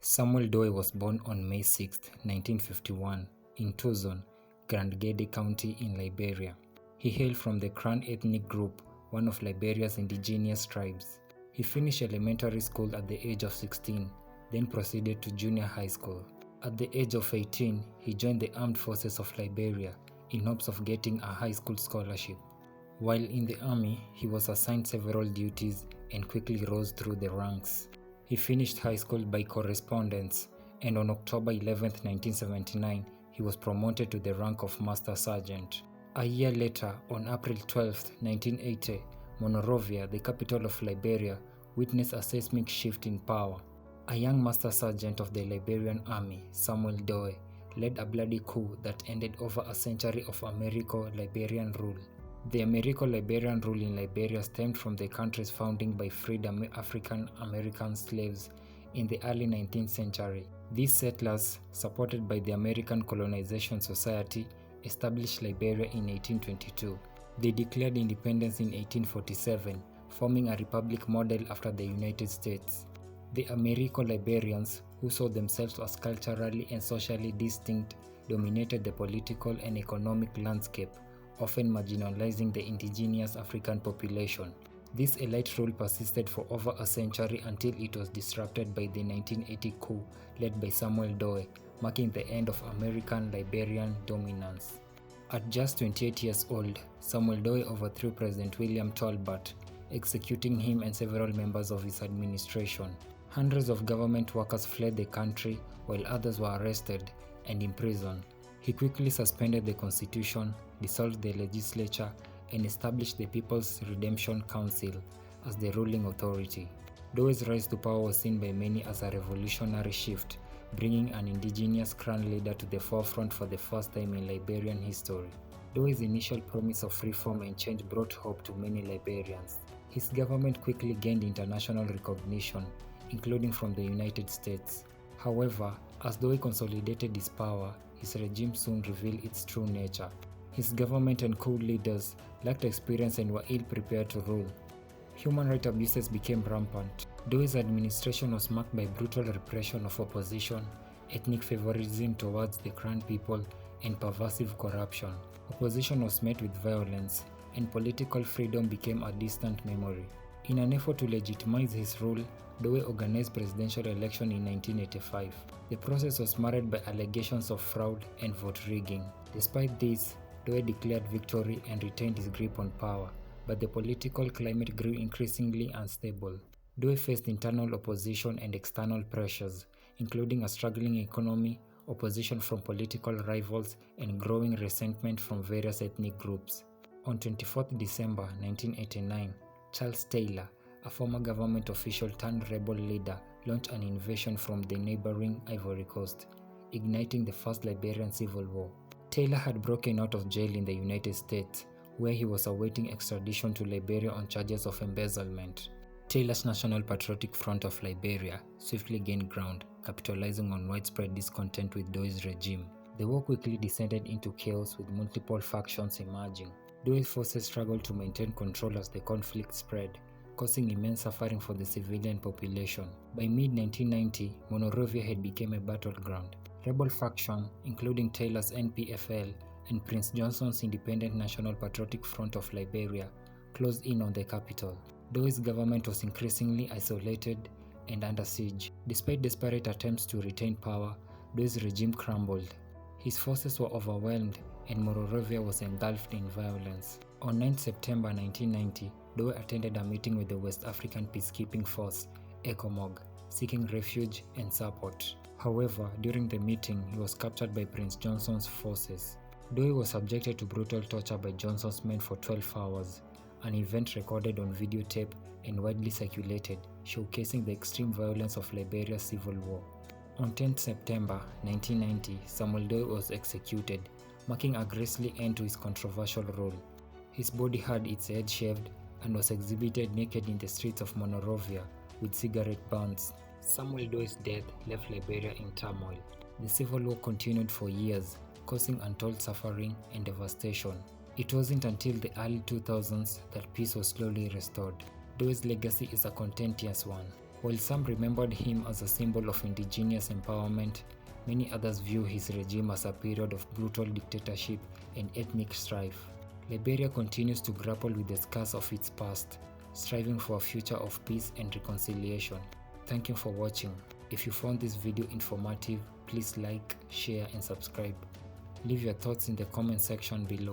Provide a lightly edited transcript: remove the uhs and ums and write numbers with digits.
Samuel Doe was born on May 6, 1951, in Tuzon, Gedeh County in Liberia. He hailed from the Krahn ethnic group, one of Liberia's indigenous tribes. He finished elementary school at the age of 16, then proceeded to junior high school. At the age of 18, he joined the Armed Forces of Liberia in hopes of getting a high school scholarship. While in the army, he was assigned several duties and quickly rose through the ranks. He finished high school by correspondence, and on October 11, 1979, he was promoted to the rank of Master Sergeant. A year later, on April 12, 1980, Monrovia, the capital of Liberia, witnessed a seismic shift in power. A young Master Sergeant of the Liberian Army, Samuel Doe, led a bloody coup that ended over a century of Americo-Liberian rule. The Americo-Liberian rule in Liberia stemmed from the country's founding by freed African American slaves in the early 19th century. These settlers, supported by the American Colonization Society, established Liberia in 1822. They declared independence in 1847, forming a republic modeled after the United States. The Americo-Liberians, who saw themselves as culturally and socially distinct, dominated the political and economic landscape, often marginalizing the indigenous African population. This elite rule persisted for over a century until it was disrupted by the 1980 coup led by Samuel Doe, marking the end of American-Liberian dominance. At just 28 years old, Samuel Doe overthrew President William Tolbert, executing him and several members of his administration. Hundreds of government workers fled the country, while others were arrested and imprisoned. He quickly suspended the constitution, dissolved the legislature, and established the People's Redemption Council as the ruling authority. Doe's rise to power was seen by many as a revolutionary shift, bringing an indigenous Krahn leader to the forefront for the first time in Liberian history. Doe's initial promise of reform and change brought hope to many Liberians. His government quickly gained international recognition, including from the United States. However, as Doe consolidated his power, his regime soon revealed its true nature. His government and coup leaders lacked experience and were ill-prepared to rule. Human rights abuses became rampant. Doe's administration was marked by brutal repression of opposition, ethnic favouritism towards the Krahn people, and pervasive corruption. Opposition was met with violence, and political freedom became a distant memory. In an effort to legitimize his rule, Doe organized presidential election in 1985. The process was marred by allegations of fraud and vote rigging. Despite this, Doe declared victory and retained his grip on power, but the political climate grew increasingly unstable. Doe faced internal opposition and external pressures, including a struggling economy, opposition from political rivals, and growing resentment from various ethnic groups. On 24 December 1989, Charles Taylor, a former government official turned rebel leader, launched an invasion from the neighboring Ivory Coast, igniting the First Liberian Civil War. Taylor had broken out of jail in the United States, where he was awaiting extradition to Liberia on charges of embezzlement. Taylor's National Patriotic Front of Liberia swiftly gained ground, capitalizing on widespread discontent with Doe's regime. The war quickly descended into chaos with multiple factions emerging. Doe's forces struggled to maintain control as the conflict spread, causing immense suffering for the civilian population. By mid-1990, Monrovia had become a battleground. Rebel factions, including Taylor's NPFL and Prince Johnson's Independent National Patriotic Front of Liberia, closed in on the capital. Doe's government was increasingly isolated and under siege. Despite desperate attempts to retain power, Doe's regime crumbled. His forces were overwhelmed and Monrovia was engulfed in violence. On 9 September 1990, Doe attended a meeting with the West African Peacekeeping Force, ECOMOG, seeking refuge and support. However, during the meeting, he was captured by Prince Johnson's forces. Doe was subjected to brutal torture by Johnson's men for 12 hours, an event recorded on videotape and widely circulated, showcasing the extreme violence of Liberia's civil war. On 10 September 1990, Samuel Doe was executed, marking a grisly end to his controversial rule. His body had its head shaved and was exhibited naked in the streets of Monrovia with cigarette burns. Samuel Doe's death left Liberia in turmoil. The civil war continued for years, causing untold suffering and devastation. It wasn't until the early 2000s that peace was slowly restored. Doe's legacy is a contentious one. While some remembered him as a symbol of indigenous empowerment, many others view his regime as a period of brutal dictatorship and ethnic strife. Liberia continues to grapple with the scars of its past, striving for a future of peace and reconciliation. Thank you for watching. If you found this video informative, please like, share and subscribe. Leave your thoughts in the comment section below.